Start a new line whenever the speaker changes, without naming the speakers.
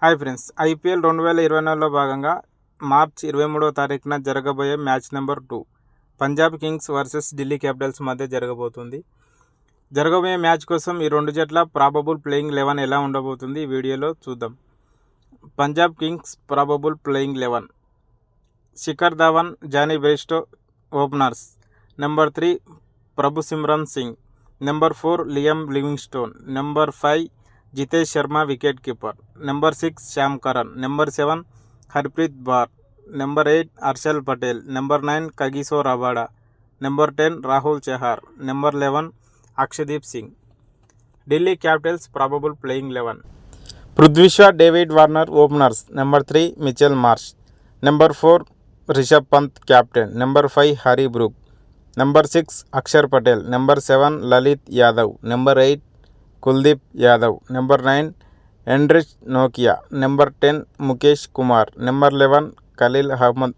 Hi friends, IPL 2024లో భాగంగా మార్చి 23వ తారీఖున జరగబోయే match number 2 Punjab Kings versus Delhi Capitals మధ్య జరగబోతుంది. జరగబోయే మ్యాచ్ కోసం ఈ రెండు జట్ల ప్రాబబుల్ ప్లేయింగ్ 11 ఎలా ఉండబోతుంది ఈ వీడియోలో చూద్దాం. Punjab Kings probable playing 11: Shikhar Dhawan, Jonny Bairstow openers. Number 3 Prabhsimran Singh. Number 4 Liam Livingstone. Number 5 Jitesh Sharma wicket keeper. Number 6 Sam Curran. Number 7 Harpreet Brar. Number 8 Harshal Patel. Number 9 Kagiso Rabada. Number 10 Rahul Chahar. Number 11 Akshdeep Singh. Delhi Capitals probable playing 11: Prithvi Shaw, David Warner openers. Number 3 Mitchell Marsh. Number 4 Rishabh Pant captain. Number 5 Harry Brook. Number 6 Axar Patel. Number 7 Lalit Yadav. Number 8 Kuldeep Yadav. Number 9 Anrich నోకియా. Number 10 Mukesh Kumar. Number 11 Khaleel Ahmed.